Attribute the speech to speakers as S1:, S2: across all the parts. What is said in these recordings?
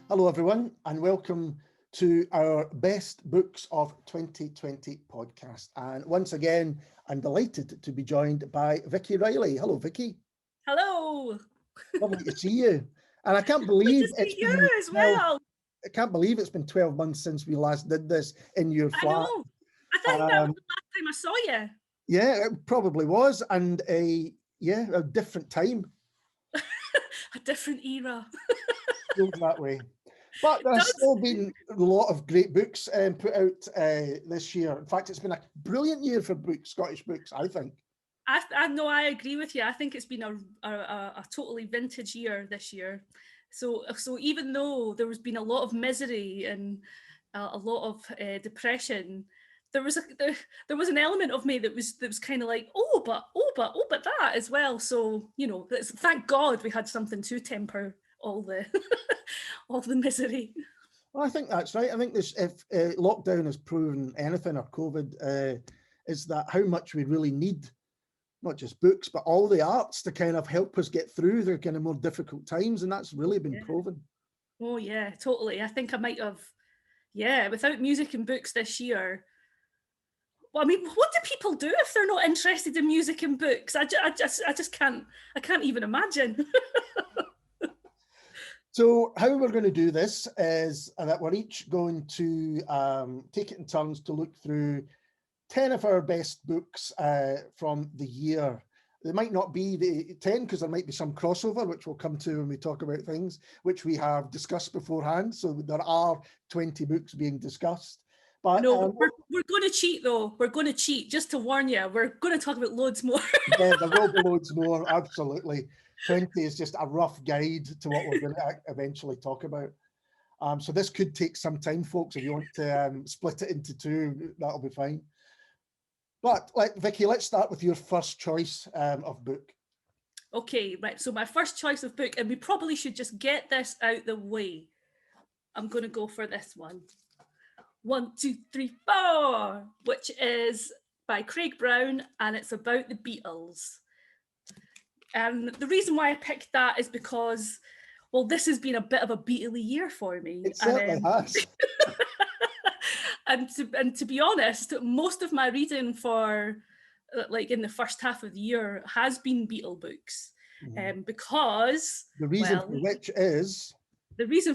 S1: Hello everyone and welcome to our Best Books of 2020 podcast. And once again, I'm delighted to be joined by Vikki Reilly. Hello Vikki.
S2: Hello.
S1: Lovely to see you. And I can't
S2: Good to
S1: believe
S2: see you as well.
S1: I can't believe it's been 12 months since we last did this in your
S2: I
S1: flat.
S2: know. I think that was the last time I saw you.
S1: Yeah, it probably was. And a different time.
S2: A different era.
S1: Feels that way. But there's still been a lot of great books put out this year. In fact, it's been a brilliant year for books, Scottish books, I think.
S2: I know, I agree with you. I think it's been a totally vintage year this year. So even though there has been a lot of misery and a lot of depression, there was an element of me that was kind of like, but that as well. So thank God we had something to temper all the all the misery.
S1: Well, I think that's right. I think this, if lockdown has proven anything, or COVID, is that how much we really need not just books, but all the arts to kind of help us get through their kind of more difficult times. And that's really been proven.
S2: Oh yeah, totally. I think I might have, without music and books this year. Well, I mean, what do people do if they're not interested in music and books? I just can't even imagine.
S1: So how we're going to do this is that we're each going to take it in turns to look through 10 of our best books from the year. They might not be the 10 because there might be some crossover, which we'll come to when we talk about things, which we have discussed beforehand. So there are 20 books being discussed. But
S2: no, we're going to cheat though. We're going to cheat, just to warn you. We're going to talk about loads more.
S1: Yeah, there will be loads more, absolutely. 20 is just a rough guide to what we're going to eventually talk about. So this could take some time, folks. If you want to split it into two, that'll be fine. But Vikki, let's start with your first choice of book.
S2: Okay, right. So my first choice of book, and we probably should just get this out the way. I'm going to go for this one. 1, 2, 3, 4, which is by Craig Brown, and it's about the Beatles. And the reason why I picked that is because, well, this has been a bit of a Beatle-y year for me.
S1: It certainly has.
S2: And to be honest, most of my reading for like in the first half of the year has been Beatle books, because
S1: the reason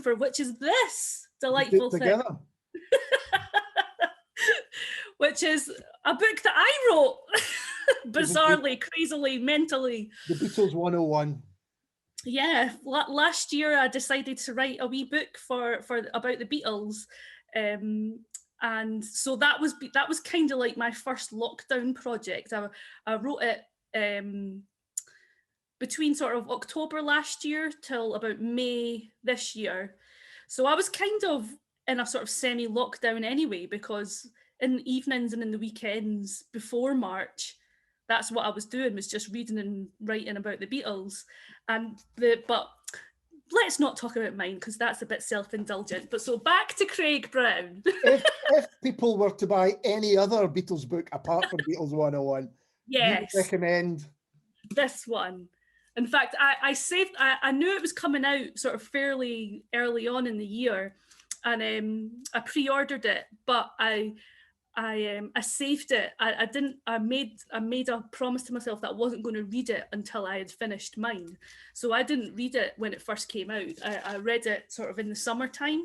S1: for which is
S2: this delightful thing, which is a book that I wrote, bizarrely, crazily, mentally.
S1: The Beatles 101.
S2: Yeah, last year I decided to write a wee book for about the Beatles. And so that was kind of like my first lockdown project. I wrote it between sort of October last year till about May this year. So I was kind of in a sort of semi-lockdown anyway, because in the evenings and in the weekends before March, that's what I was doing, was just reading and writing about the Beatles. But let's not talk about mine because that's a bit self-indulgent. But so back to Craig Brown.
S1: if people were to buy any other Beatles book apart from Beatles 101,
S2: yes,
S1: you would recommend
S2: this one. In fact, I knew it was coming out sort of fairly early on in the year, and I pre-ordered it, but I saved it. I made a promise to myself that I wasn't going to read it until I had finished mine. So I didn't read it when it first came out. I read it sort of in the summertime,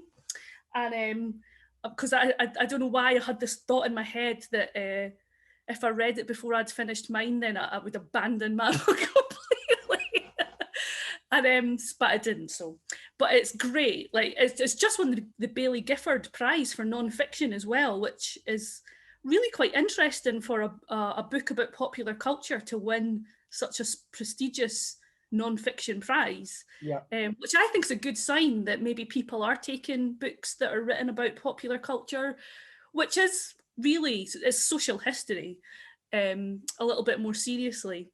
S2: and because I don't know why I had this thought in my head that if I read it before I'd finished mine, then I would abandon my book completely. And but I didn't. So, but it's great. Like it's just won the Baillie Gifford Prize for non-fiction as well, which is really quite interesting for a book about popular culture to win such a prestigious non-fiction prize.
S1: Yeah.
S2: Which I think is a good sign that maybe people are taking books that are written about popular culture, which is really is social history, a little bit more seriously.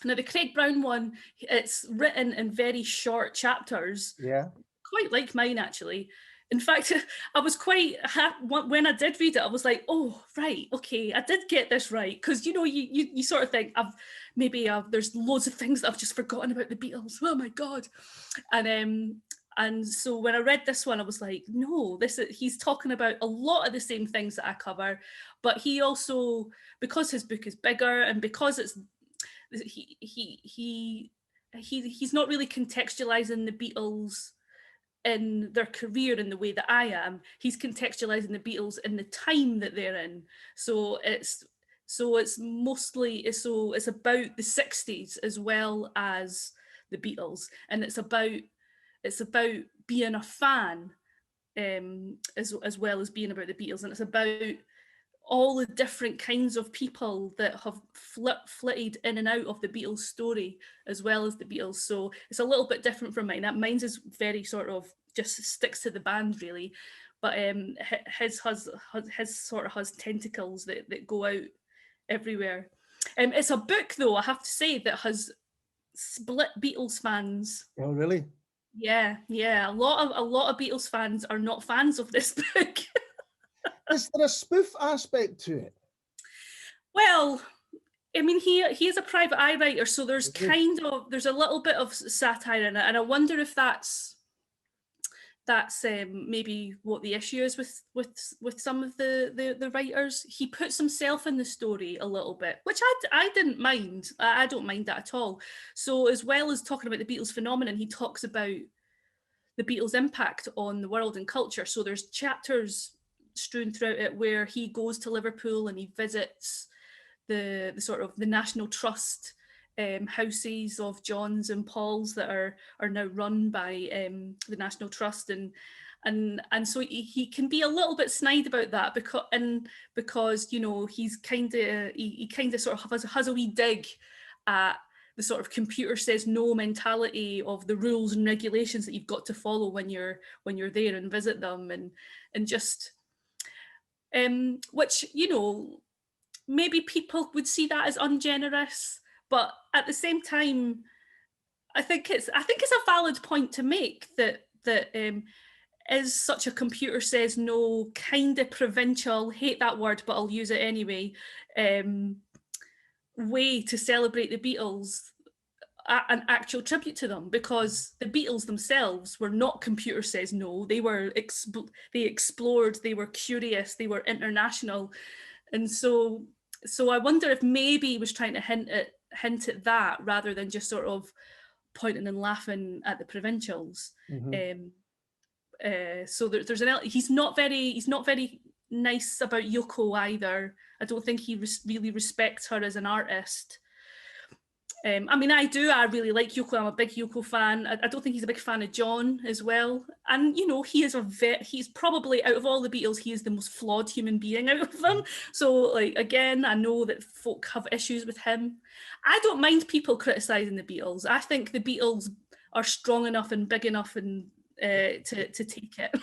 S2: Now, the Craig Brown one, it's written in very short chapters.
S1: Yeah.
S2: Quite like mine, actually. In fact, I was quite happy when I did read it. I was like, oh, right, okay, I did get this right. Because, you sort of think, there's loads of things that I've just forgotten about the Beatles. Oh, my God. And And so when I read this one, I was like, no, he's talking about a lot of the same things that I cover, but he also, because his book is bigger and because he's not really contextualizing the Beatles in their career in the way that I am. He's contextualizing the Beatles in the time that they're in. So it's mostly it's about the 60s as well as the Beatles, and it's about being a fan, as well as being about the Beatles, and it's about all the different kinds of people that have flitted in and out of the Beatles story as well as the Beatles. So it's a little bit different from mine. That mine's is very sort of just sticks to the band really, but his sort of has tentacles that go out everywhere. It's a book though, I have to say, that has split Beatles fans.
S1: Oh, really?
S2: Yeah. A lot of Beatles fans are not fans of this book.
S1: Is there a spoof aspect to it?
S2: Well, I mean, he is a private eye writer, so there's there's a little bit of satire in it, and I wonder if that's maybe what the issue is with some of the writers. He puts himself in the story a little bit, which I didn't mind. I don't mind that at all. So as well as talking about the Beatles phenomenon, he talks about the Beatles' impact on the world and culture. So there's chapters strewn throughout it where he goes to Liverpool and he visits the sort of the National Trust houses of John's and Paul's that are now run by the National Trust, and so he can be a little bit snide about that because you know he kind of sort of has a wee dig at the sort of computer says no mentality of the rules and regulations that you've got to follow when you're there and visit them, and just which, you know, maybe people would see that as ungenerous, but at the same time, I think it's a valid point to make that is such a computer says no kind of provincial, hate that word, but I'll use it anyway, way to celebrate the Beatles an actual tribute to them, because the Beatles themselves were not computer says no. They were they explored, they were curious, they were international, and so I wonder if maybe he was trying to hint at that rather than just sort of pointing and laughing at the provincials.
S1: Mm-hmm.
S2: So there's he's not very nice about Yoko either. I don't think he really respects her as an artist. I mean, I really like Yoko. I'm a big Yoko fan. I don't think he's a big fan of John as well. And, you know, he's probably, out of all the Beatles, he is the most flawed human being out of them. So, like, again, I know that folk have issues with him. I don't mind people criticising the Beatles. I think the Beatles are strong enough and big enough and to take it.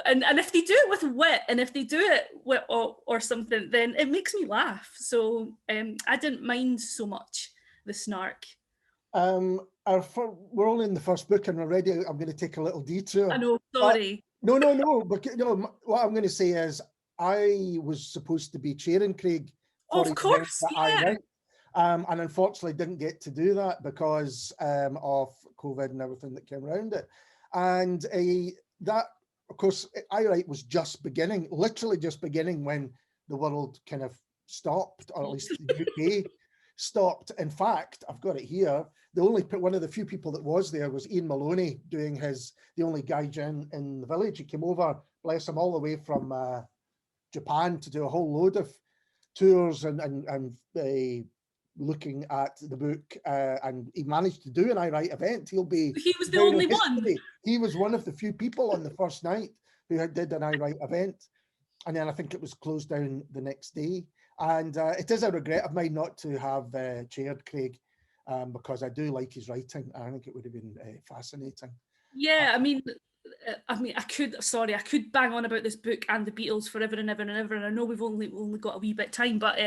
S2: And if they do it with wit, and if they do it with or something, then it makes me laugh. So I didn't mind so much the snark.
S1: We're only in the first book, and already I'm going to take a little detour.
S2: I know, sorry.
S1: No. But you know, what I'm going to say is, I was supposed to be chairing Craig.
S2: Of course, yeah.
S1: And unfortunately didn't get to do that because of COVID and everything that came around it. And that, of course, iWrite was just beginning, literally just beginning, when the world kind of stopped, or at least the UK stopped. In fact, I've got it here. One of the few people that was there was Ian Maloney doing the only gaijin in the village. He came over, bless him, all the way from Japan to do a whole load of tours and looking at the book, and he managed to do an iWrite event. He was the only one. He was one of the few people on the first night who did an iWrite event, and then I think it was closed down the next day. And it is a regret of mine not to have chaired Craig, because I do like his writing. I think it would have been fascinating.
S2: Yeah, I mean, I could bang on about this book and the Beatles forever and ever and ever, and I know we've only got a wee bit of time, but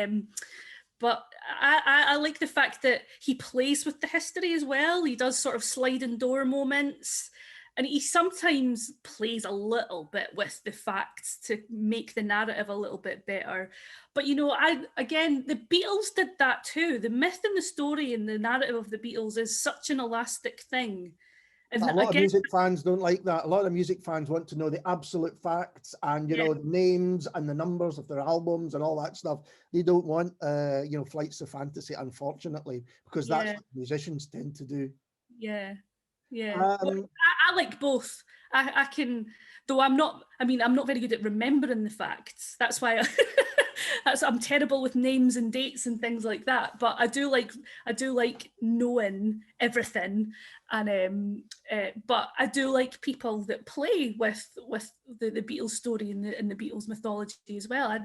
S2: I like the fact that he plays with the history as well. He does sort of sliding door moments, and he sometimes plays a little bit with the facts to make the narrative a little bit better. But, you know, the Beatles did that too. The myth and the story and the narrative of the Beatles is such an elastic thing. And
S1: A lot of
S2: again,
S1: music fans don't like that. A lot of music fans want to know the absolute facts and, you
S2: yeah,
S1: know, the names and the numbers of their albums and all that stuff. They don't want, you know, flights of fantasy, unfortunately, because that's
S2: yeah,
S1: what musicians tend to do.
S2: yeah, yeah. Well,
S1: Um,
S2: I like both. I can, though I'm not. I mean, I'm not very good at remembering the facts. That's why I'm terrible with names and dates and things like that. But I do like knowing everything, and but I do like people that play with the Beatles story and the Beatles mythology as well.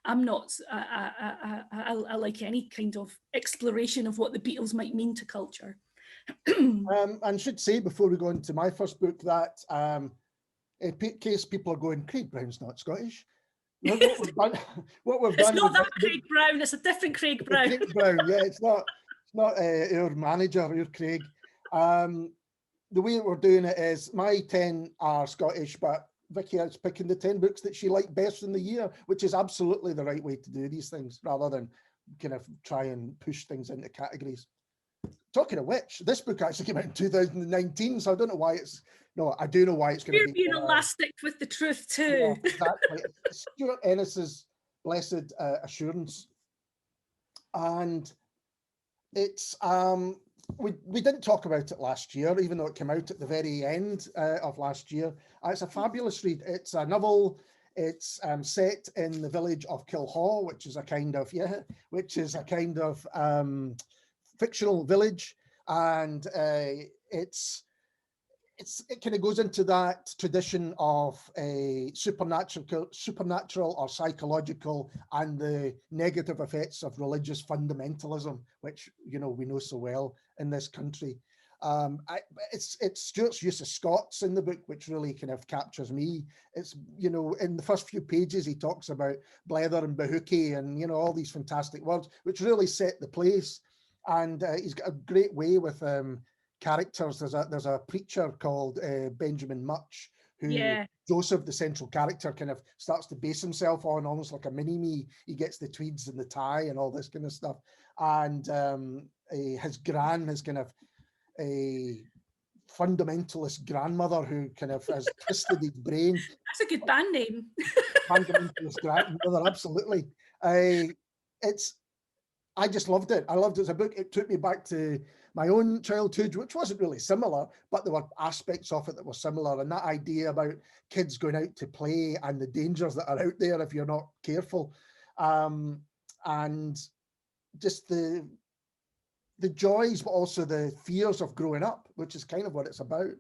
S2: I'm not. I like any kind of exploration of what the Beatles might mean to culture.
S1: and should say before we go into my first book that in case people are going, Craig Brown's not Scottish. What we've done, what we've
S2: It's
S1: done
S2: not
S1: with
S2: that
S1: this book,
S2: Craig Brown. It's a different Craig Brown.
S1: Craig Brown, yeah, it's not our manager, our Craig. The way that we're doing it is my 10 are Scottish, but Vikki is picking the 10 books that she liked best in the year, which is absolutely the right way to do these things, rather than kind of try and push things into categories. Talking of which, this book actually came out in 2019, so I don't know why it's, no, I do know why it's going to
S2: You're
S1: be.
S2: being elastic with the truth too.
S1: Yeah, exactly. It's Stuart Ennis's Blessed Assurance. And it's, we didn't talk about it last year, even though it came out at the very end of last year. It's a fabulous read. It's a novel. It's set in the village of Kilhaw, which is a kind of, fictional village, and it kind of goes into that tradition of a supernatural or psychological, and the negative effects of religious fundamentalism, which, you know, we know so well in this country. It's Stuart's use of Scots in the book which really kind of captures me. It's, you know, in the first few pages he talks about blether and bahookie and, you know, all these fantastic words which really set the place. And he's got a great way with characters. There's a preacher called Benjamin Much, who
S2: Yeah.
S1: Joseph, the central character, kind of starts to base himself on, almost like a mini-me. He gets the tweeds and the tie and all this kind of stuff. And his kind of a fundamentalist grandmother who kind of has twisted his brain.
S2: That's a good band name.
S1: Fundamentalist grandmother, absolutely. I just loved it. I loved it as a book. It took me back to my own childhood, which wasn't really similar, but there were aspects of it that were similar. And that idea about kids going out to play and the dangers that are out there if you're not careful. And just the joys, but also the fears of growing up, which is kind of what it's about.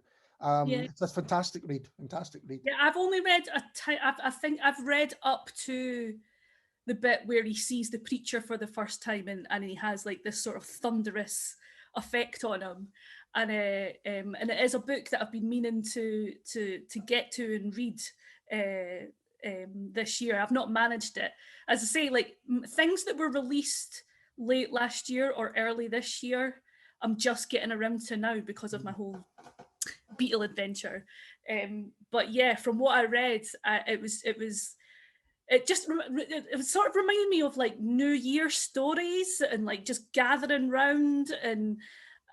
S2: Yeah.
S1: It's a fantastic read.
S2: Yeah, I've only read I think I've read up to the bit where he sees the preacher for the first time, and he has like this sort of thunderous effect on him, and it is a book that I've been meaning to get to and read this year. I've not managed it. As I say, like things that were released late last year or early this year, I'm just getting around to now because of my whole Beatle adventure. But yeah, from what I read, it sort of reminded me of like New Year stories and like just gathering round, and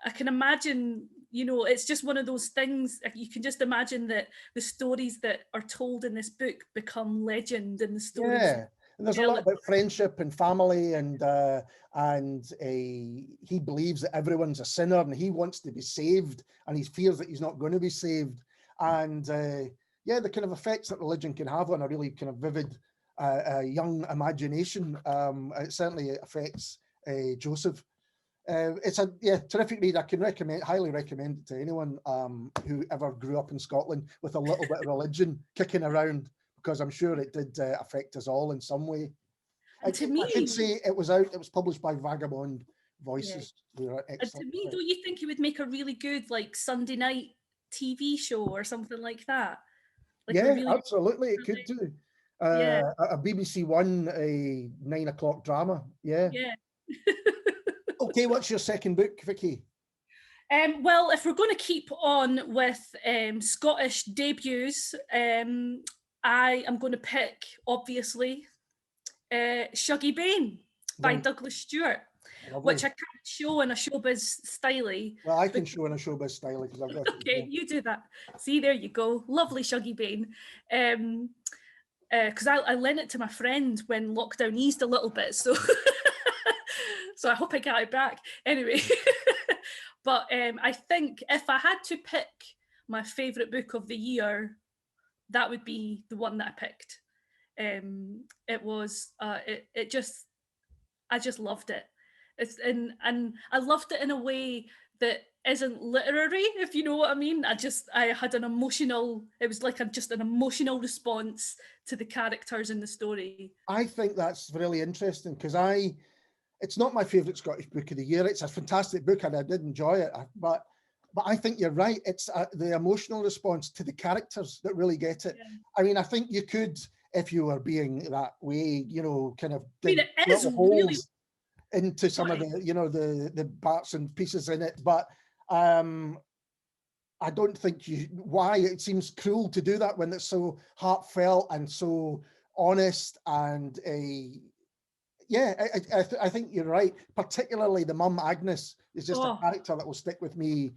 S2: I can imagine, you know, it's just one of those things. You can just imagine that the stories that are told in this book become legend, and the stories.
S1: Yeah, and there's a lot about friendship and family, and he believes that everyone's a sinner, and he wants to be saved, and he fears that he's not going to be saved. And yeah, the kind of effects that religion can have on a really kind of vivid young imagination. It certainly affects Joseph. It's a terrific read. I can highly recommend it to anyone who ever grew up in Scotland with a little bit of religion kicking around, because I'm sure it did affect us all in some way. I should say it was published by Vagabond Voices.
S2: Yeah. And to me, don't you think it would make a really good like Sunday night TV show or something like that? Like
S1: yeah, really, absolutely, it could do.
S2: Yeah.
S1: A BBC One, a 9 o'clock drama. Yeah.
S2: Yeah.
S1: Okay, what's your second book, Vikki?
S2: Well, if we're going to keep on with Scottish debuts, I am going to pick, obviously, Shuggie Bain by Douglas Stewart.
S1: Lovely.
S2: which I can't show in a showbiz style.
S1: Well, I can show in a showbiz style because I've got it.
S2: Okay, you do that. See, there you go. Lovely Shuggy Bane. Because I lent it to my friend when lockdown eased a little bit, so so I hope I got it back. Anyway, but I think if I had to pick my favourite book of the year, that would be the one that I picked. It was it just, I just loved it. It's and I loved it in a way that isn't literary, if you know what I mean. I had an emotional, it was like just an emotional response to the characters in the story.
S1: I think that's really interesting because it's not my favourite Scottish book of the year. It's a fantastic book and I did enjoy it, but I think you're right. It's the emotional response to the characters that really get it.
S2: Yeah.
S1: I mean, I think you could, if you were being that way, you know, kind of
S2: I mean,
S1: dig
S2: it is
S1: little
S2: really
S1: holes into some of the, you know, the parts and pieces in it. But I don't think why it seems cruel to do that when it's so heartfelt and so honest and I think you're right. Particularly the mum Agnes is just a character that will stick with me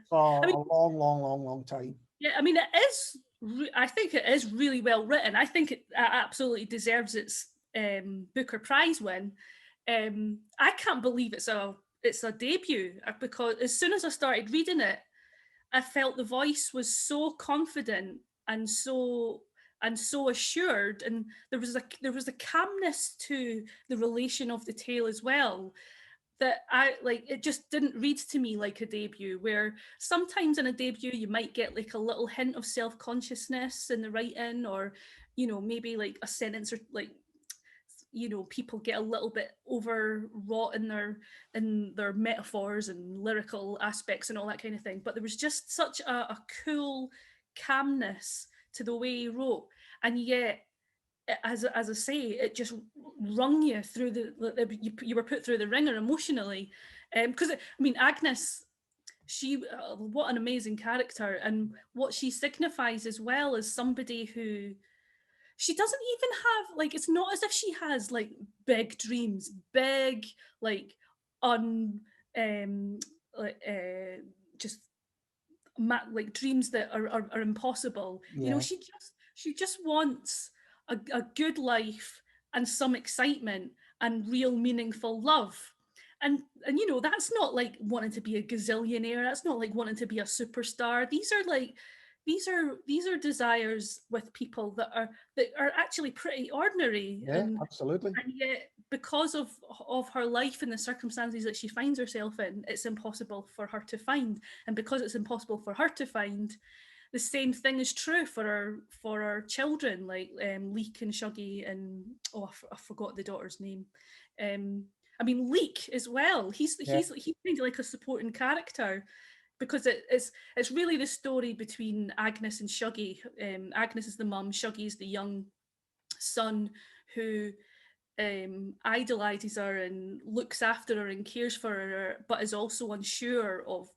S1: for a long, long, long, long time.
S2: Yeah, I mean, it is. I think it is really well written. I think it absolutely deserves its Booker Prize win. I can't believe it's a debut, because as soon as I started reading it, I felt the voice was so confident and so assured, and there was a calmness to the relation of the tale as well, that it just didn't read to me like a debut, where sometimes in a debut you might get like a little hint of self-consciousness in the writing, or maybe like a sentence, or like people get a little bit overwrought in their metaphors and lyrical aspects and all that kind of thing. But there was just such a cool calmness to the way he wrote, and yet, as I say, it just wrung you through you were put through the ringer emotionally, because I mean, Agnes, she what an amazing character, and what she signifies as well as somebody who, she doesn't even have, like, it's not as if she has like big dreams, big like like just like dreams that are impossible.
S1: Yeah.
S2: She just wants a good life and some excitement and real meaningful love. And that's not like wanting to be a gazillionaire. That's not like wanting to be a superstar. These are desires with people that are actually pretty ordinary.
S1: Yeah, absolutely.
S2: And yet, because of her life and the circumstances that she finds herself in, it's impossible for her to find. And because it's impossible for her to find, the same thing is true for her children, like Leek and Shuggy, and I forgot the daughter's name. I mean, Leek as well. He's kind of like a supporting character, because it's really the story between Agnes and Shuggy. Agnes is the mum, Shuggy is the young son who idolizes her and looks after her and cares for her, but is also unsure of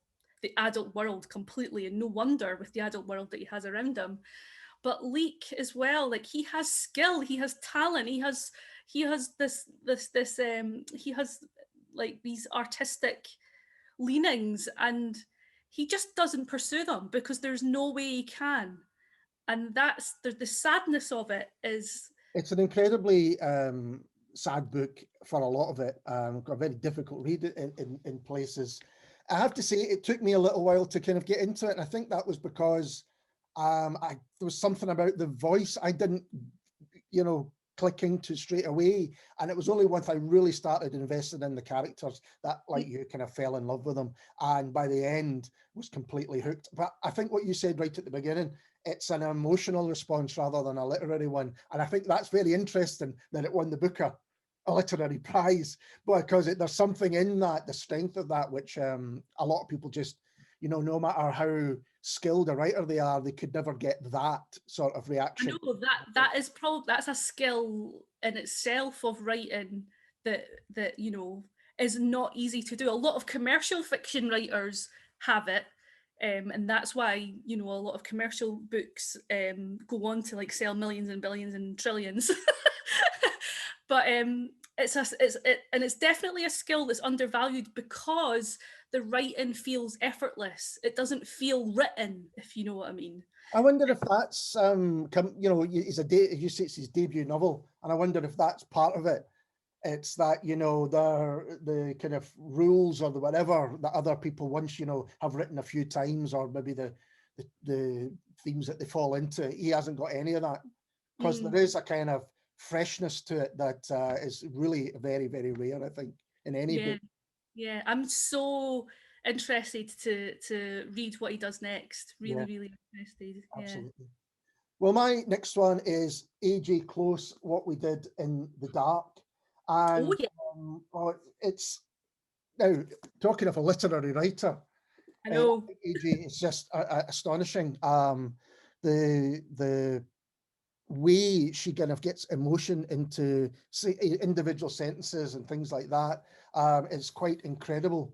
S2: the adult world completely, and no wonder with the adult world that he has around him. But Leek as well, like, he has skill, he has talent, he has like these artistic leanings, and he just doesn't pursue them because there's no way he can. And that's the sadness of it.
S1: It's an incredibly sad book for a lot of it. A very difficult read in places. I have to say, it took me a little while to kind of get into it, and I think that was because there was something about the voice I didn't, click into straight away, and it was only once I really started investing in the characters that, like you, kind of fell in love with them, and by the end was completely hooked. But I think what you said right at the beginning, it's an emotional response rather than a literary one, and I think that's very interesting that it won the Booker a literary prize, because there's something in that, the strength of that, which a lot of people just, no matter how skilled a writer they are, they could never get that sort of reaction.
S2: I know that's a skill in itself of writing that is not easy to do. A lot of commercial fiction writers have it, and that's why a lot of commercial books go on to like sell millions and billions and trillions. but it's definitely a skill that's undervalued because the writing feels effortless. It doesn't feel written, if you know what I mean.
S1: I wonder if that's you say it's his debut novel, and I wonder if that's part of it. It's that, the kind of rules or the whatever that other people once, have written a few times, or maybe the themes that they fall into. He hasn't got any of that, because there is a kind of freshness to it that is really very, very rare, I think, in any book.
S2: Yeah, I'm so interested to read what he does next. Really, really interested.
S1: Absolutely. Well, my next one is A.J. Close, What We Did in the Dark. And it's now, talking of a literary writer,
S2: I know.
S1: A.J. is just astonishing. The way she kind of gets emotion into individual sentences and things like that is quite incredible.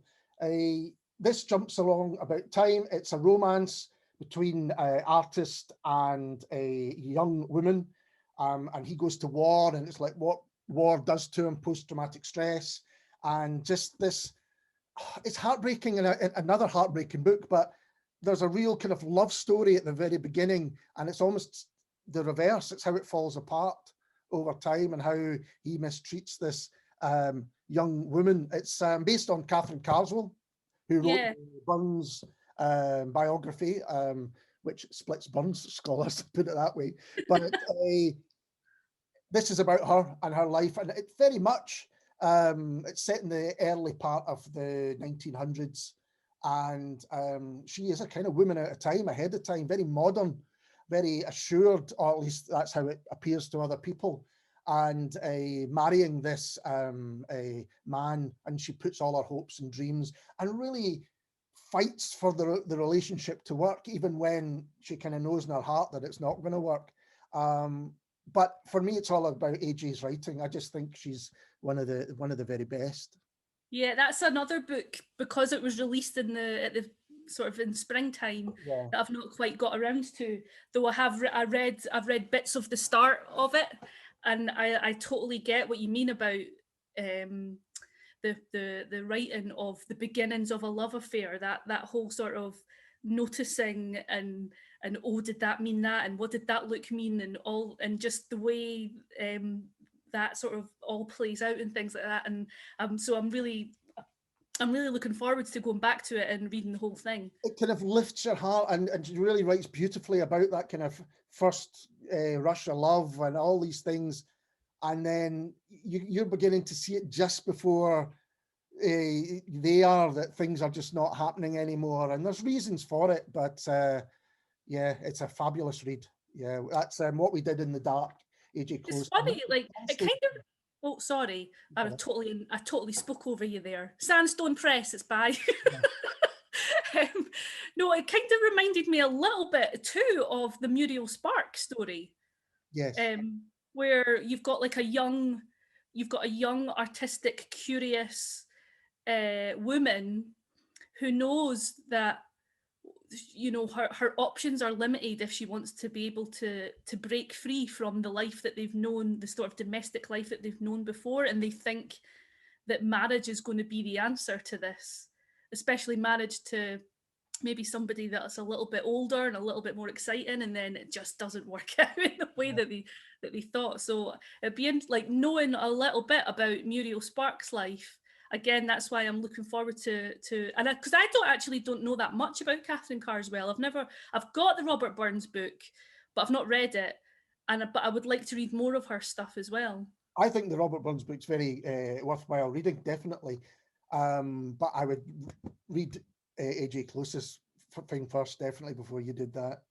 S1: This jumps along about time. It's a romance between an artist and a young woman, and he goes to war, and it's like what war does to him, post-traumatic stress, and just this. It's heartbreaking, and another heartbreaking book, but there's a real kind of love story at the very beginning, and it's almost the reverse. It's how it falls apart over time and how he mistreats this young woman. It's based on Catherine Carswell, who wrote Burns biography, which splits Burns scholars, put it that way. But this is about her and her life, and it very much, it's set in the early part of the 1900s, and she is a kind of woman at a time, ahead of time, very modern, very assured, or at least that's how it appears to other people, and marrying this a man, and she puts all her hopes and dreams and really fights for the relationship to work, even when she kind of knows in her heart that it's not going to work. But for me, it's all about AJ's writing. I just think she's one of the very best.
S2: Yeah, that's another book, because it was released at the sort of in springtime, that I've not quite got around to. Though I've read bits of the start of it, and I totally get what you mean about the writing of the beginnings of a love affair. That whole sort of noticing and oh, did that mean that, and what did that look mean, and just the way that sort of all plays out and things like that. And so I'm really looking forward to going back to it and reading the whole thing.
S1: It kind of lifts your heart, and she really writes beautifully about that kind of first rush of love and all these things. And then you're beginning to see it just before that things are just not happening anymore. And there's reasons for it, but it's a fabulous read. Yeah, that's What We Did in the Dark. AJ Close.
S2: It's funny, like it kind of. Oh, sorry, I totally spoke over you there. Sandstone Press, it's by. No, it kind of reminded me a little bit too of the Muriel Spark story.
S1: Yes.
S2: Where you've got a young artistic, curious woman who knows that her options are limited if she wants to be able to break free from the life that they've known, the sort of domestic life that they've known before, and they think that marriage is going to be the answer to this, especially marriage to maybe somebody that's a little bit older and a little bit more exciting, and then it just doesn't work out in the way that they thought. So it'd be like knowing a little bit about Muriel Spark's life. Again, that's why I'm looking forward to and because I don't know that much about Catherine Carswell. I've got the Robert Burns book, but I've not read it, but I would like to read more of her stuff as well.
S1: I think the Robert Burns book's very worthwhile reading, definitely. But I would read AJ Close's thing first, definitely, before you did that.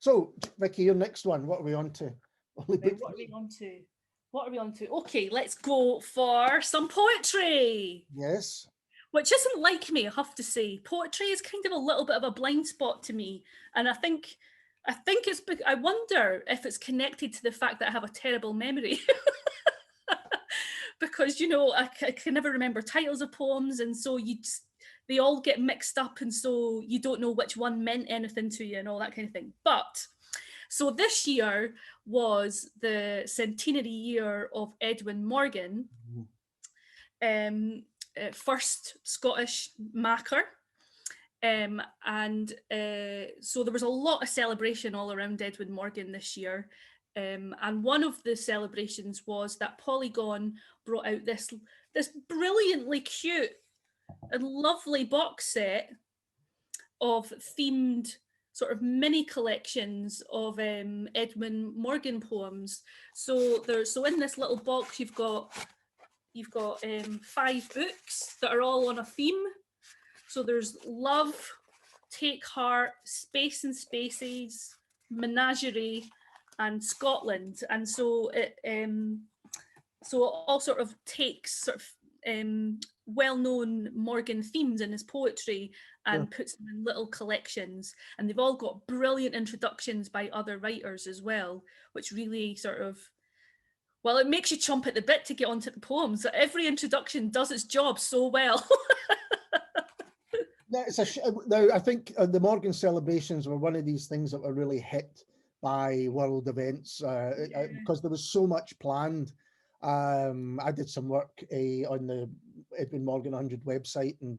S1: So, Vikki, your next one. What are we on to?
S2: What are we on to? Okay, let's go for some poetry.
S1: Yes.
S2: Which isn't like me, I have to say. Poetry is kind of a little bit of a blind spot to me, and I think it's. I wonder if it's connected to the fact that I have a terrible memory. Because I can never remember titles of poems, and so they all get mixed up, and so you don't know which one meant anything to you and all that kind of thing. So this year was the centenary year of Edwin Morgan, first Scottish maker. So there was a lot of celebration all around Edwin Morgan this year. And one of the celebrations was that Polygon brought out this brilliantly cute and lovely box set of themed sort of mini collections of Edwin Morgan poems. So in this little box you've got 5 books that are all on a theme. So there's Love, Take Heart, Space and Spaces, Menagerie, and Scotland. And so it all sort of takes sort of well-known Morgan themes in his poetry and puts them in little collections. And they've all got brilliant introductions by other writers as well, which really sort of, well, it makes you chomp at the bit to get onto the poems. Every introduction does its job so well.
S1: Now, I think the Morgan celebrations were one of these things that were really hit by world events because there was so much planned. I did some work on the Edwin Morgan 100 website, and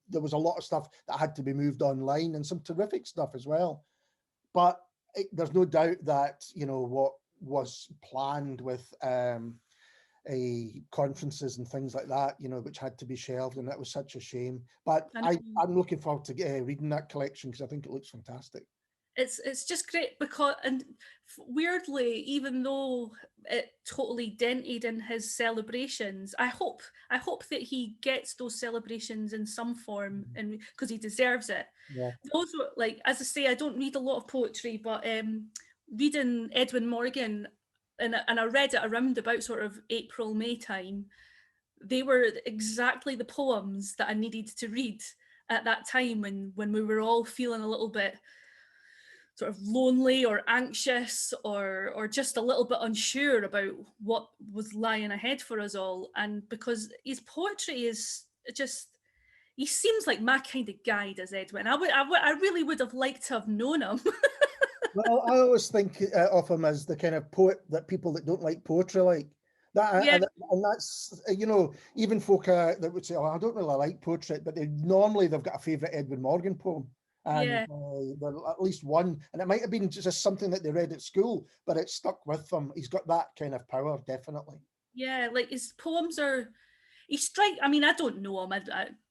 S1: there was a lot of stuff that had to be moved online, and some terrific stuff as well. But there's no doubt that what was planned with conferences and things like that, which had to be shelved, and that was such a shame. But I'm looking forward to reading that collection because I think it looks fantastic.
S2: It's just great because, and weirdly, even though it totally dented in his celebrations, I hope that he gets those celebrations in some form, and because he deserves it.
S1: Yeah.
S2: Those were, like, as I say, I don't read a lot of poetry, but reading Edwin Morgan, and I read it around about sort of April, May time. They were exactly the poems that I needed to read at that time when we were all feeling a little bit sort of lonely or anxious or just a little bit unsure about what was lying ahead for us all. And because his poetry is just, he seems like my kind of guy, does Edwin. I really would have liked to have known him.
S1: Well, I always think of him as the kind of poet that people that don't like poetry like. That,
S2: Yeah.
S1: and that's, even folk that would say, oh, I don't really like poetry, but they've got a favourite Edwin Morgan poem. And at least one, and it might have been just something that they read at school, but it stuck with them. He's got that kind of power, definitely.
S2: Yeah, like his poems are, I mean, I don't know him,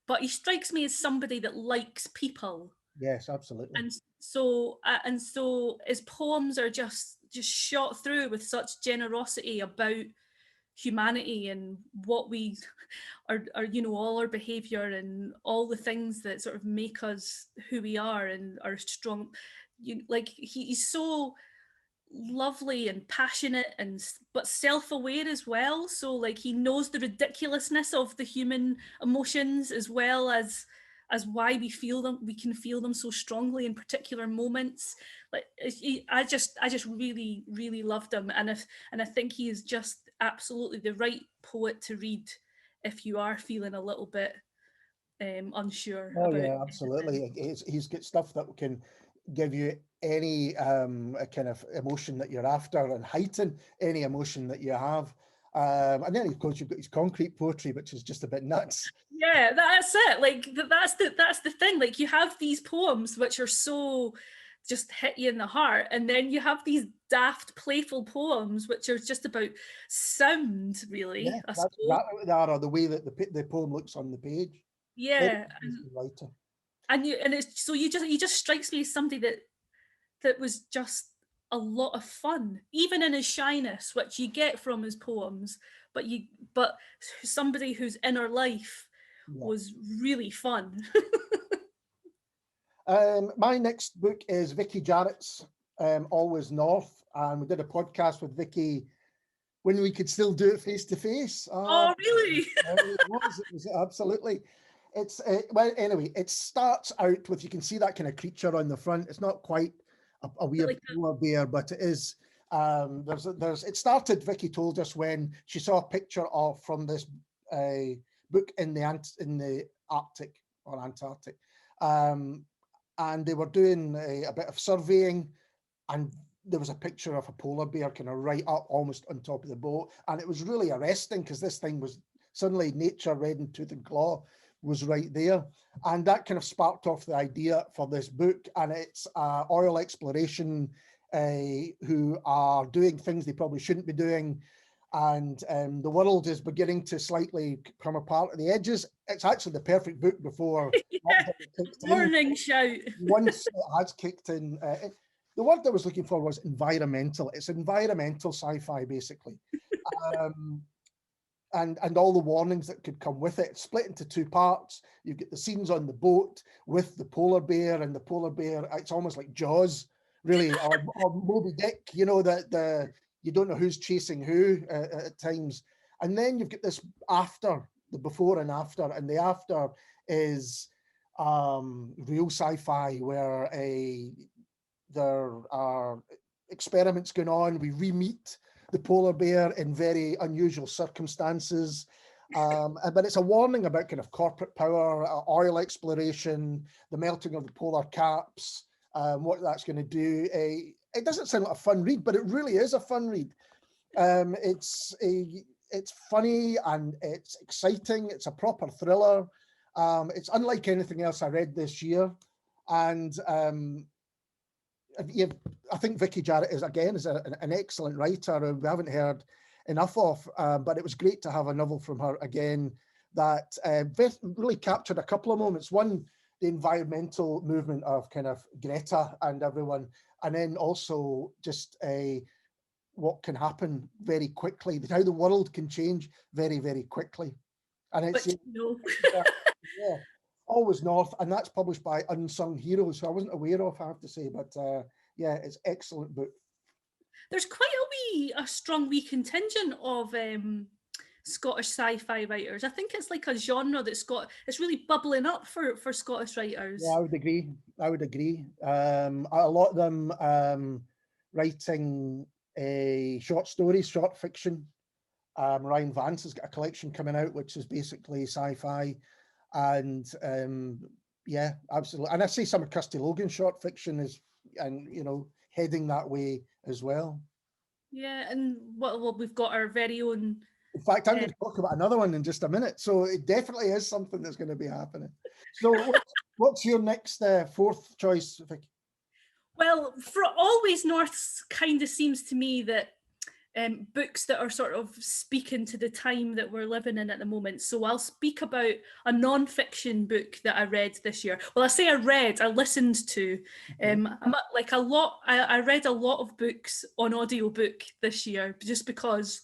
S2: but he strikes me as somebody that likes people.
S1: Yes, absolutely.
S2: And so his poems are just shot through with such generosity about humanity and what we are all our behavior and all the things that sort of make us who we are and are strong. Like he's so lovely and passionate but self-aware as well, so like he knows the ridiculousness of the human emotions as well as why we can feel them so strongly in particular moments. Like I just really, really loved him, and I think he is just absolutely the right poet to read if you are feeling a little bit unsure.
S1: Oh yeah, absolutely. He's got stuff that can give you any kind of emotion that you're after and heighten any emotion that you have. And then of course you've got his concrete poetry, which is just a bit nuts.
S2: Yeah, that's it. Like that's the thing. Like you have these poems which are so just hit you in the heart, and then you have these daft, playful poems which are just about sound, really.
S1: Yeah, that's exactly what they are, or the way that the poem looks on the page.
S2: Yeah, and it's so he just strikes me as somebody that was just a lot of fun, even in his shyness, which you get from his poems, but somebody whose inner life was really fun.
S1: My next book is Vikki Jarrett's Always North, and we did a podcast with Vikki when we could still do it face to face.
S2: Oh, really?
S1: It was absolutely. It's well, anyway, it starts out with, you can see that kind of creature on the front. It's not quite a weird polar bear, but it is. It started, Vikki told us, when she saw a picture from this book in the Arctic or Antarctic, and they were doing a bit of surveying, and there was a picture of a polar bear kind of right up almost on top of the boat. And it was really arresting because this thing was suddenly nature red in tooth and claw was right there. And that kind of sparked off the idea for this book. And it's oil exploration who are doing things they probably shouldn't be doing. And the world is beginning to slightly come apart at the edges. It's actually the perfect book before
S2: warning shout.
S1: Once it has kicked in, the word I was looking for was environmental. It's environmental sci-fi, basically. And all the warnings that could come with it. It's split into two parts. You've got the scenes on the boat with the polar bear, and the polar bear, it's almost like Jaws, really, or Moby Dick, you know, you don't know who's chasing who at times. And then you've got this after, the before and after, and the after is real sci-fi where there are experiments going on. We re-meet the polar bear in very unusual circumstances. But it's a warning about kind of corporate power, oil exploration, the melting of the polar caps, what that's going to do. It doesn't sound like a fun read, but it really is a fun read. It's funny and it's exciting. It's a proper thriller. It's unlike anything else I read this year. And I think Vikki Jarrett is an excellent writer who we haven't heard enough of, but it was great to have a novel from her again that really captured a couple of moments. One, the environmental movement of kind of Greta and everyone, and then also just what can happen very quickly, how the world can change very, very quickly. And it's yeah, Always North, and that's published by Unsung Heroes, who I wasn't aware of, I have to say, but yeah, it's an excellent book.
S2: There's quite a strong wee contingent of Scottish sci-fi writers. I think it's like a genre that's it's really bubbling up for Scottish writers.
S1: Yeah, I would agree. A lot of them writing short stories, short fiction. Ryan Vance has got a collection coming out, which is basically sci-fi. And yeah, absolutely. And I see some of Kirsty Logan's short fiction heading that way as well.
S2: Yeah, and well, we've got our very own.
S1: In fact, I'm going to talk about another one in just a minute. So it definitely is something that's going to be happening. So what's your next fourth choice, Vikki?
S2: Well, for Always North kind of seems to me that books that are sort of speaking to the time that we're living in at the moment. So I'll speak about a non-fiction book that I read this year. Well, I listened to. I read a lot of books on audiobook this year just because,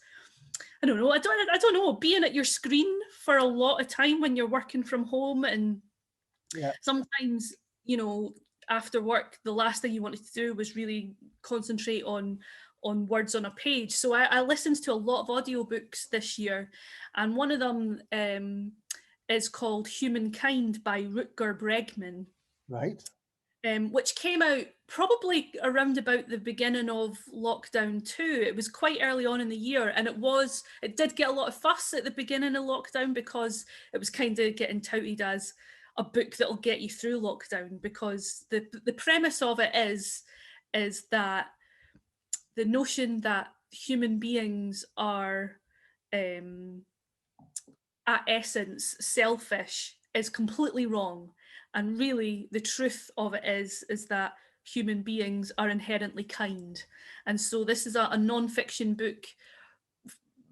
S2: I don't know, being at your screen for a lot of time when you're working from home, and sometimes, after work, the last thing you wanted to do was really concentrate on words on a page. So I listened to a lot of audiobooks this year, and one of them is called Humankind by Rutger Bregman.
S1: Right.
S2: Which came out probably around about the beginning of lockdown 2. It was quite early on in the year, and it did get a lot of fuss at the beginning of lockdown because it was kind of getting touted as a book that'll get you through lockdown, because the premise of it is that the notion that human beings are at essence selfish is completely wrong. And really the truth of it is that human beings are inherently kind. And so this is a non-fiction book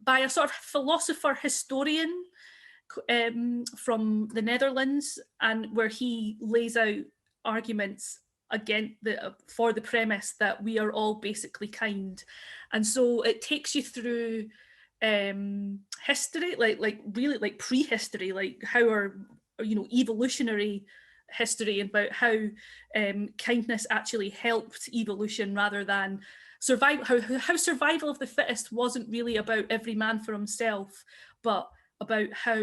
S2: by a sort of philosopher historian from the Netherlands, and where he lays out arguments for the premise that we are all basically kind. And so it takes you through history, like really like prehistory, like how our evolutionary history, about how kindness actually helped evolution rather than how survival of the fittest wasn't really about every man for himself, but about how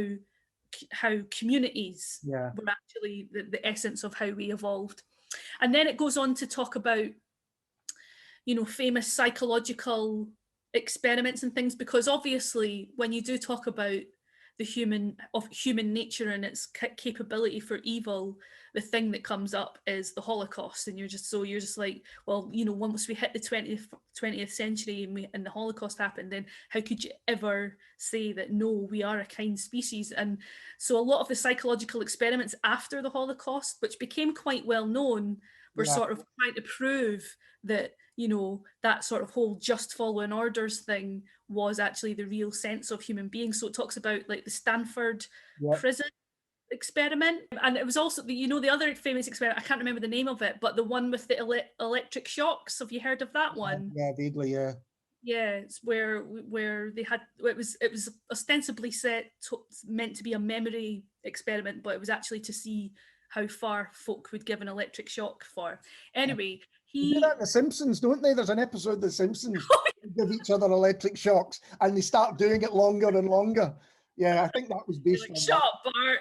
S2: communities were actually the essence of how we evolved. And then it goes on to talk about famous psychological experiments and things, because obviously when you do talk about human nature and its capability for evil, the thing that comes up is the Holocaust, and you're just like, well, you know, once we hit the 20th century and the Holocaust happened, then how could you ever say that no, we are a kind species? And so a lot of the psychological experiments after the Holocaust, which became quite well known, were sort of trying to prove that, you know, that sort of whole just following orders thing was actually the real sense of human beings. So it talks about like the Stanford prison experiment, and it was also the, you know, the other famous experiment, I can't remember the name of it, but the one with the electric shocks. Have you heard of that one?
S1: Yeah, vaguely, yeah.
S2: Yeah, it's where they had, it was ostensibly meant to be a memory experiment, but it was actually to see how far folk would give an electric shock for. Anyway,
S1: They do that in The Simpsons, don't they? There's an episode of The Simpsons give each other electric shocks, and they start doing it longer and longer. Yeah, I think that was based on
S2: shut up, Bart.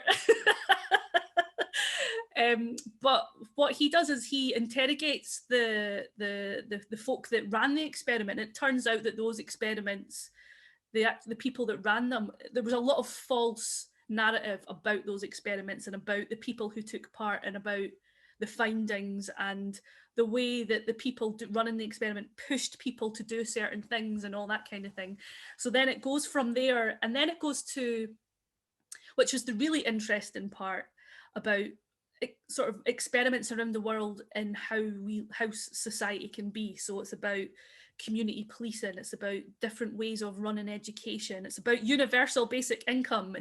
S2: But what he does is he interrogates the folk that ran the experiment. And it turns out that those experiments, the people that ran them, there was a lot of false narrative about those experiments and about the people who took part and about the findings and the way that the people running the experiment pushed people to do certain things and all that kind of thing. So then it goes from there, and then it goes to, which is the really interesting part, about sort of experiments around the world and how society can be. So it's about community policing, it's about different ways of running education, it's about universal basic income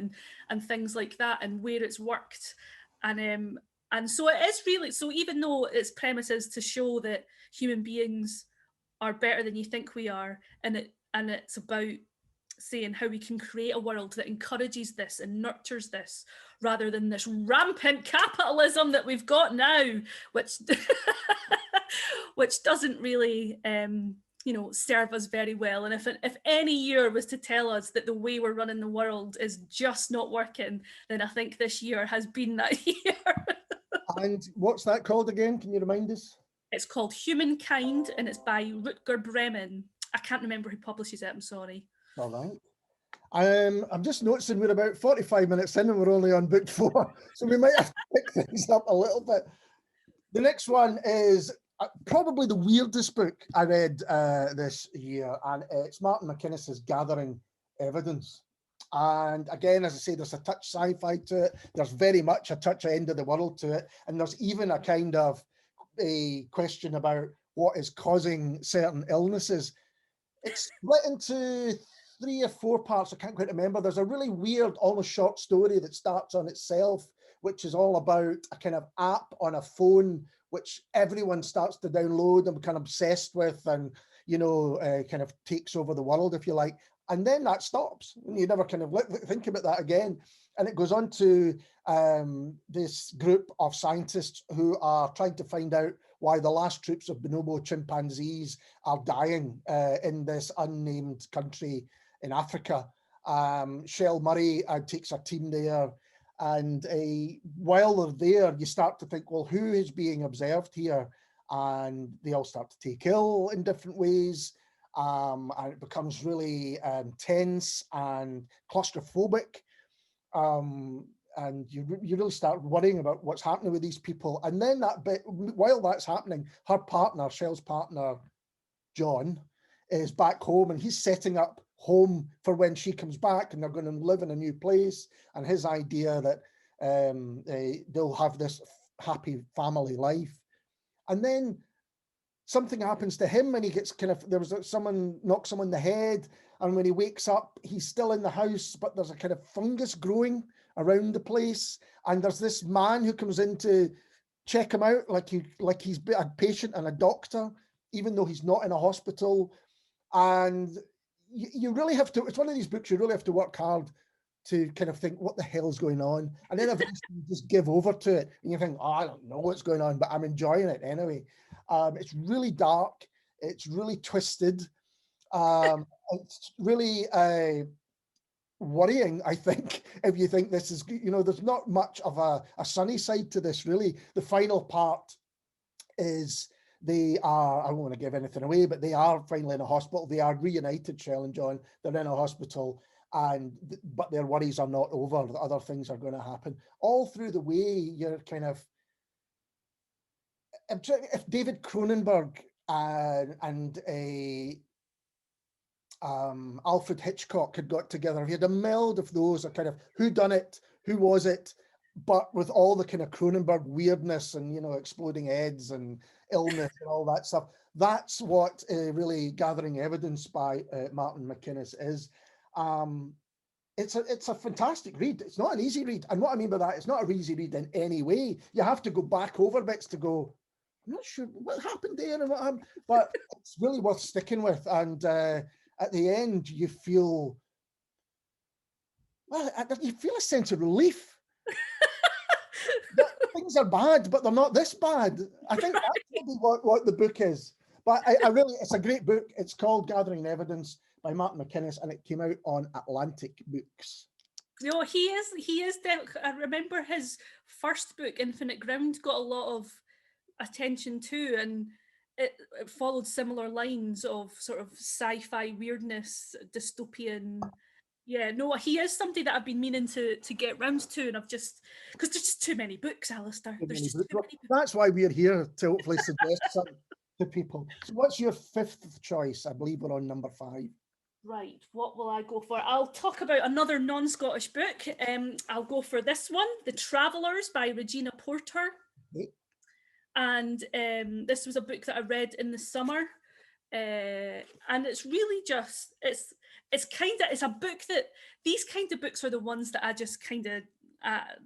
S2: and things like that, and where it's worked. And so it is really, so even though its premise is to show that human beings are better than you think we are, and it's about saying how we can create a world that encourages this and nurtures this, rather than this rampant capitalism that we've got now, which which doesn't really you know, serve us very well. And if any year was to tell us that the way we're running the world is just not working, then I think this year has been that year.
S1: And what's that called again? Can you remind us?
S2: It's called Humankind, and it's by Bregman. I can't remember who publishes it, I'm sorry.
S1: All right. I'm just noticing we're about 45 minutes in and we're only on book 4, so we might have to pick things up a little bit. The next one is probably the weirdest book I read this year, and it's Martin McInnes's Gathering Evidence. And again, as I say, there's a touch sci-fi to it. There's very much a touch end of the world to it. And there's even a kind of a question about what is causing certain illnesses. It's split into 3 or 4 parts. I can't quite remember. There's a really weird, almost short story that starts on itself, which is all about a kind of app on a phone, which everyone starts to download and become obsessed with, and, you know, kind of takes over the world, if you like. And then that stops, and you never kind of think about that again. And it goes on to this group of scientists who are trying to find out why the last troops of bonobo chimpanzees are dying in this unnamed country in Africa. Shell Murray takes a team there, and while they're there, you start to think, well, who is being observed here? And they all start to take ill in different ways. And it becomes really tense and claustrophobic. And you really start worrying about what's happening with these people. And then that bit, while that's happening, her partner, Shell's partner, John, is back home, and he's setting up home for when she comes back, and they're going to live in a new place. And his idea that they'll have this happy family life. And then something happens to him, and he gets someone knocks him on the head, and when he wakes up, he's still in the house, but there's a kind of fungus growing around the place, and there's this man who comes in to check him out, like he's a patient and a doctor, even though he's not in a hospital. And you really have to, it's one of these books you really have to work hard to kind of think, what the hell's going on? And then eventually you just give over to it, and you think, oh, I don't know what's going on, but I'm enjoying it anyway. It's really dark. It's really twisted. It's really worrying, I think, if you think this is, you know, there's not much of a sunny side to this, really. The final part is they are, I don't want to give anything away, but they are finally in a hospital. They are reunited, Shell and John. They're in a hospital, but their worries are not over. The other things are going to happen. All through the way, you're kind of, if David Cronenberg and Alfred Hitchcock had got together, he had a meld of those, a kind of who done it, who was it, but with all the kind of Cronenberg weirdness and, exploding heads and illness and all that stuff. That's what really Gathering Evidence by Martin McInnes is. It's a fantastic read. It's not an easy read. And what I mean by that, it's not an easy read in any way. You have to go back over bits to go, I'm not sure what happened there and what happened, but it's really worth sticking with. And at the end, you feel a sense of relief. Things are bad, but they're not this bad. I think that's maybe what the book is. But I really, it's a great book. It's called Gathering Evidence by Martin McInnes, and it came out on Atlantic Books.
S2: He is. I remember his first book, Infinite Ground, got a lot of attention too, and it followed similar lines of sort of sci-fi weirdness, dystopian. Yeah, no, he is somebody that I've been meaning to get round to, and I've just, because there's just too many books, Alistair. There's just too many books.
S1: That's why we're here, to hopefully suggest something to people. So what's your fifth choice? I believe we're on number 5.
S2: Right, what will I go for? I'll talk about another non-Scottish book. I'll go for this one, The Travellers by Regina Porter.
S1: Okay.
S2: And this was a book that I read in the summer. And it's really just, it's a book that, these kind of books are the ones that I just kind of,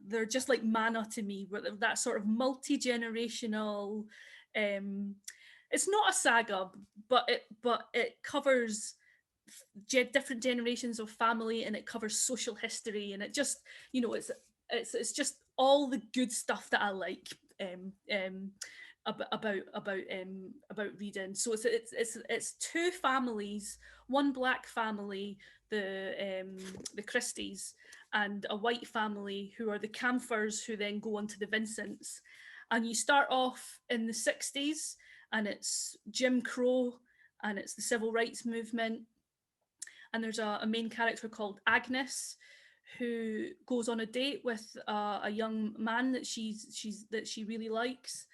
S2: they're just like manna to me, that sort of multi-generational, it's not a saga, but it covers different generations of family, and it covers social history, and it just, it's just all the good stuff that I like about reading. So it's two families, one black family, the Christies, and a white family who are the Camphors, who then go on to the Vincents. And you start off in the 60s, and it's Jim Crow, and it's the civil rights movement. And there's a main character called Agnes, who goes on a date with a young man that she really likes,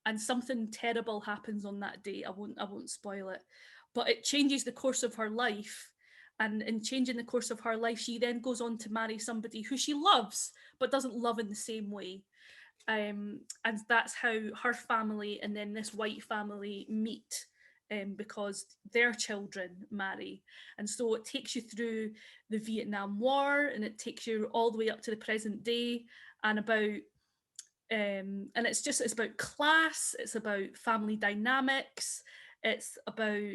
S2: and something terrible happens on that date. I won't spoil it, but it changes the course of her life. And in changing the course of her life, she then goes on to marry somebody who she loves but doesn't love in the same way. And that's how her family and then this white family meet. Because their children marry. And so it takes you through the Vietnam War, and it takes you all the way up to the present day, and about and it's about class, it's about family dynamics, it's about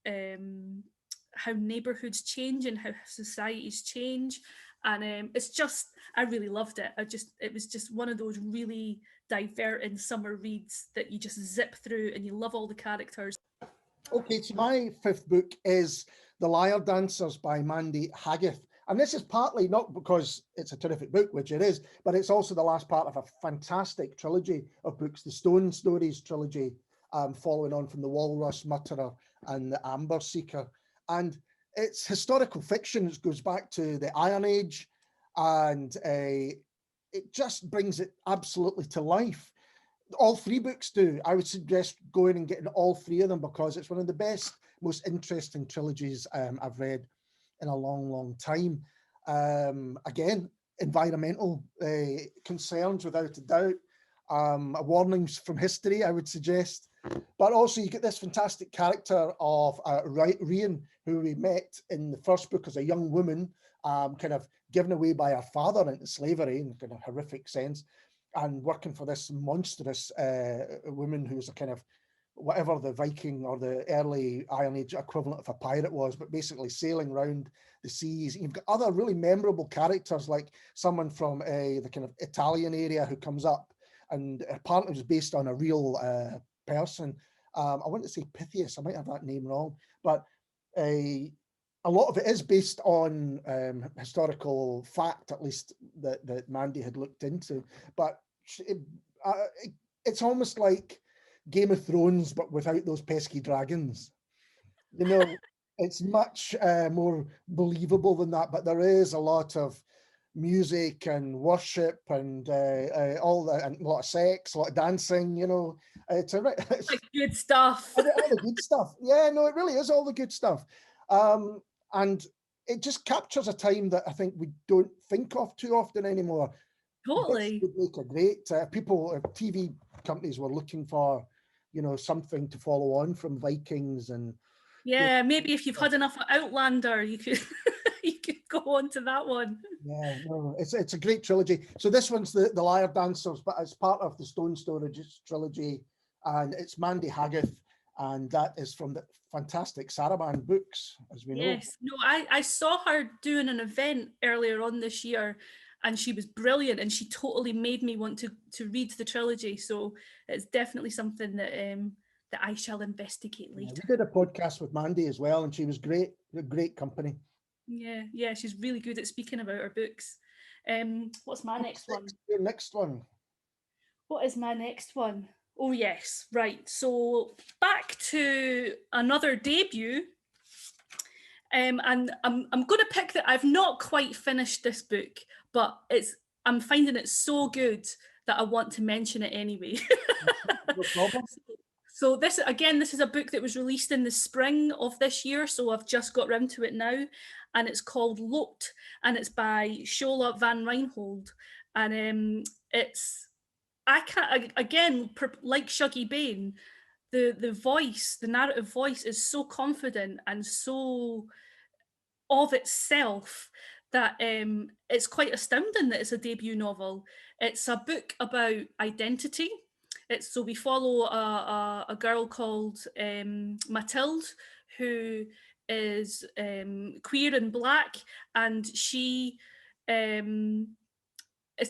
S2: how neighborhoods change and how societies change. And it's just, I really loved it. It was just one of those really diverting summer reads that you just zip through and you love all the characters.
S1: Okay, so my fifth book is The Lyre Dancers by Mandy Haggeth. And this is partly not because it's a terrific book, which it is, but it's also the last part of a fantastic trilogy of books, the Stone Stories trilogy, following on from The Walrus Mutterer and The Amber Seeker. And it's historical fiction. It goes back to the Iron Age, and it just brings it absolutely to life. All 3 books do. I would suggest going and getting all 3 of them, because it's one of the best, most interesting trilogies I've read in a long, long time. Again, environmental concerns, without a doubt. Warnings from history, I would suggest. But also you get this fantastic character of Rhian, who we met in the first book as a young woman, kind of given away by her father into slavery in kind of horrific sense, and working for this monstrous woman who's a kind of, whatever the Viking or the early Iron Age equivalent of a pirate was, but basically sailing around the seas. You've got other really memorable characters, like someone from the kind of Italian area who comes up, and apparently was based on a real person. I want to say Pythias, I might have that name wrong, but a lot of it is based on historical fact, at least that Mandy had looked into. But it's almost like Game of Thrones, but without those pesky dragons. it's much more believable than that, but there is a lot of music and worship and all that, and a lot of sex, a lot of dancing, you know. It's it's
S2: Like good stuff.
S1: all the good stuff. Yeah, no, it really is all the good stuff. And it just captures a time that I think we don't think of too often anymore. This
S2: Totally.
S1: would make a great TV companies were looking for, you know, something to follow on from Vikings and
S2: Yeah, maybe if you've had enough of Outlander, you could you could go on to that one.
S1: yeah, no, it's a great trilogy. So this one's the Liar Dancers, but it's part of the Stone Storage trilogy, and it's Mandy Haggeth, and that is from the fantastic Saraban books, as we know.
S2: Yes. No, I saw her doing an event earlier on this year, and she was brilliant, and she totally made me want to read the trilogy. So it's definitely something that I shall investigate
S1: Yeah,
S2: later.
S1: we did a podcast with Mandy as well, and she was great, great company.
S2: Yeah, she's really good at speaking about her books. What's my next one?
S1: Your next one.
S2: What is my next one? Oh yes, right. So back to another debut. And I'm going to pick that. I've not quite finished this book, but I'm finding it so good that I want to mention it anyway.
S1: No problem.
S2: So this again, this is a book that was released in the spring of this year, so I've just got round to it now, and it's called Lot, and it's by Shola van Reinhold, and it's I can't again like Shuggy Bain, the voice, the narrative voice is so confident and so of itself that it's quite astounding that it's a debut novel. It's a book about identity. So we follow a girl called Mathilde, who is queer and black, and um,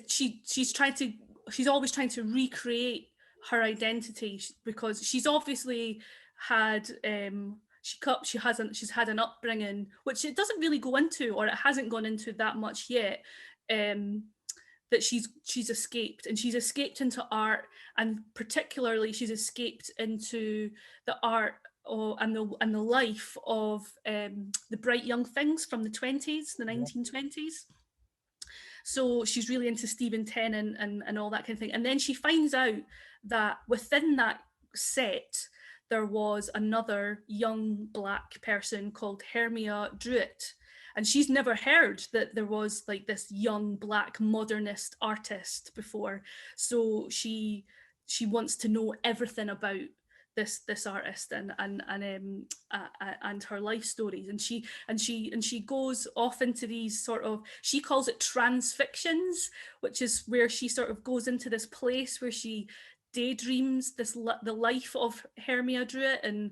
S2: she's always trying to recreate her identity because she's obviously had she's had an upbringing which it doesn't really go into, or it hasn't gone into that much yet, that she's escaped, and she's escaped into art, and particularly she's escaped into the art and the life of the bright young things from the 20s, the 1920s. So she's really into Stephen Tennant and all that kind of thing. And then she finds out that within that set, there was another young black person called Hermia Druitt. And she's never heard that there was like this young black modernist artist before. So she wants to know everything about this artist and her life stories, and she goes off into these sort of, she calls it transfictions, which is where she sort of goes into this place where she daydreams the life of Hermia Druitt and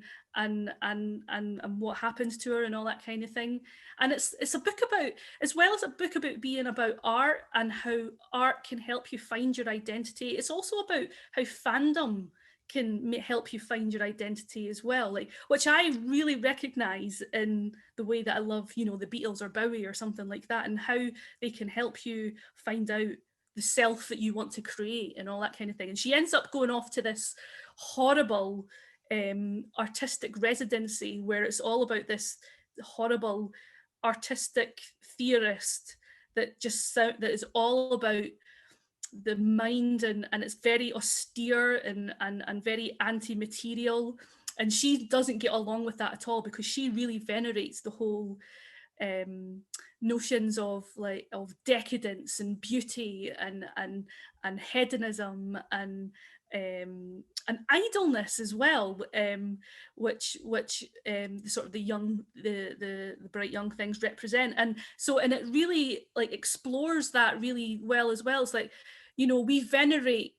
S2: what happens to her and all that kind of thing. And it's a book about, as well as a book about being about art and how art can help you find your identity, it's also about how fandom can help you find your identity as well, like, which I really recognize in the way that I love, you know, the Beatles or Bowie or something like that, and how they can help you find out the self that you want to create and all that kind of thing. And she ends up going off to this horrible artistic residency where it's all about this horrible artistic theorist that is all about the mind, and it's very austere and very anti-material, and she doesn't get along with that at all because she really venerates the whole notions of decadence and beauty and hedonism and idleness as well, which sort of the bright young things represent. And it really like explores that really well as well. It's like, you know, we venerate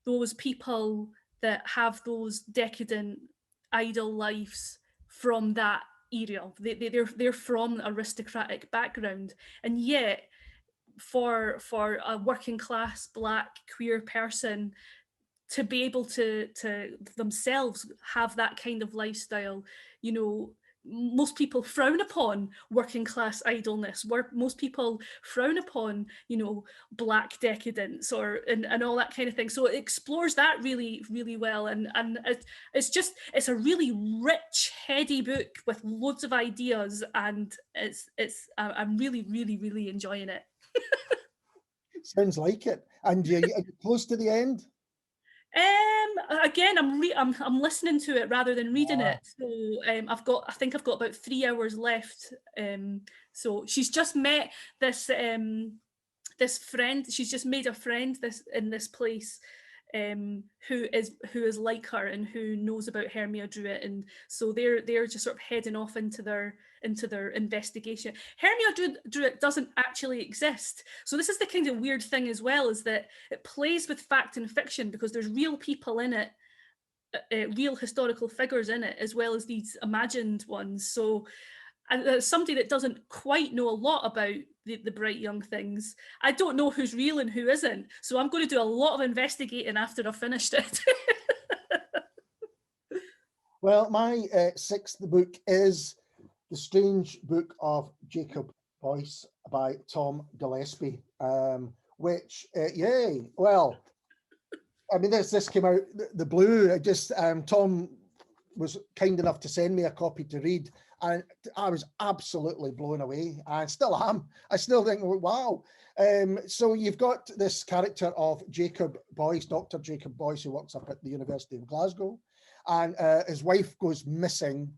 S2: those people that have those decadent idle lives from that era. They're from aristocratic background, and yet for a working class black queer person to be able to themselves have that kind of lifestyle, you know, most people frown upon working class idleness, where most people frown upon, you know, black decadence and all that kind of thing. So it explores that really, really well. And it's a really rich, heady book with loads of ideas, and I'm really, really, really enjoying it.
S1: Sounds like it. And are you close to the end?
S2: Again, I'm listening to it rather than reading it. So I think I've got about 3 hours left. So she's just met this this friend. She's just made a friend in this place, who is like her and who knows about Hermia Druitt, and so they're just sort of heading off into their investigation. Hermia Druitt doesn't actually exist, so this is the kind of weird thing as well, is that it plays with fact and fiction, because there's real people in it, real historical figures in it, as well as these imagined ones. So, and as somebody that doesn't quite know a lot about the bright young things, I don't know who's real and who isn't. So I'm going to do a lot of investigating after I've finished it.
S1: Well, my sixth book is The Strange Book of Jacob Boyce by Tom Gillespie, which, yay, well, I mean, this came out the blue. I just, Tom was kind enough to send me a copy to read, and I was absolutely blown away. I still am. I still think, wow. So you've got this character of Jacob Boyce, Dr. Jacob Boyce, who works up at the University of Glasgow, and his wife goes missing,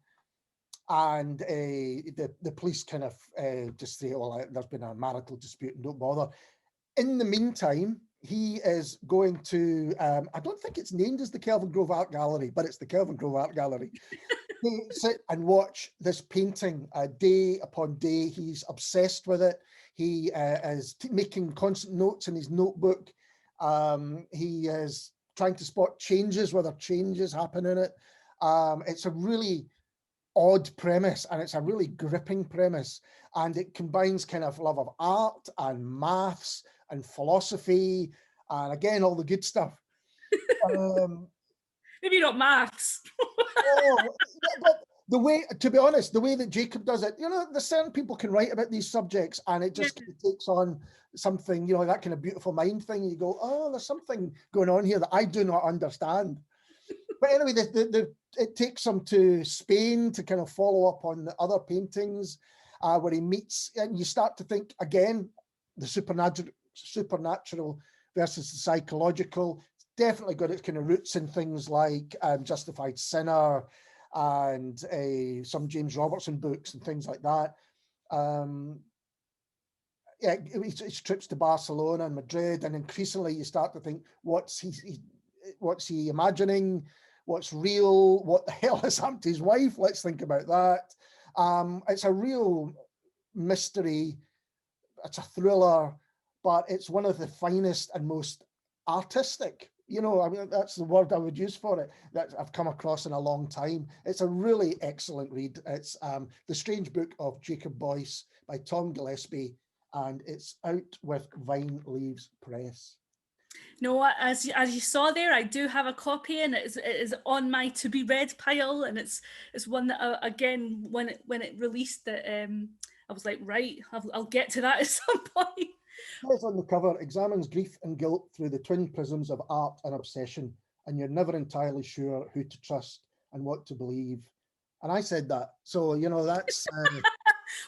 S1: and the police kind of just say, well, there's been a marital dispute and don't bother. In the meantime, he is going to, I don't think it's named as the Kelvin Grove Art Gallery, but it's the Kelvin Grove Art Gallery. They sit and watch this painting day upon day. He's obsessed with it. He is making constant notes in his notebook. He is trying to spot changes, whether changes happen in it. It's a really odd premise, and it's a really gripping premise, and it combines kind of love of art and maths and philosophy, and again, all the good stuff.
S2: Maybe not maths.
S1: But the way, to be honest, the way that Jacob does it, you know, there's certain people can write about these subjects, and it just kind of takes on something, you know, that kind of beautiful mind thing. You go, oh, there's something going on here that I do not understand. But anyway, it takes him to Spain to kind of follow up on the other paintings, where he meets, and you start to think again, the supernatural versus the psychological. It's definitely got its kind of roots in things like Justified Sinner and some James Robertson books and things like that. Yeah, it's trips to Barcelona and Madrid, and increasingly you start to think, what's he imagining? What's real? What the hell has happened to his wife? Let's think about that. It's a real mystery. It's a thriller, but it's one of the finest and most artistic, you know, I mean, that's the word I would use for it, that I've come across in a long time. It's a really excellent read. It's The Strange Book of Jacob Boyce by Tom Gillespie, and it's out with Vine Leaves Press.
S2: No, as you saw there, I do have a copy, and it is on my to be read pile, and it's one that again, when it released, that I was like, right, I'll get to that at some point.
S1: Says on the cover, examines grief and guilt through the twin prisms of art and obsession, and you're never entirely sure who to trust and what to believe. And I said that, so you know, that's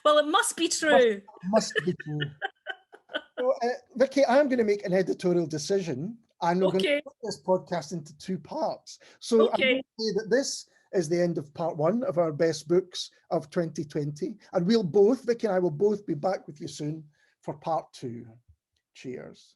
S2: well, it must be true.
S1: Must be true. So, Vikki, I'm going to make an editorial decision, and we're going to put this podcast into two parts. So I'm going to say that this is the end of part one of our best books of 2020, and we'll both, Vikki and I will both be back with you soon for part two. Cheers.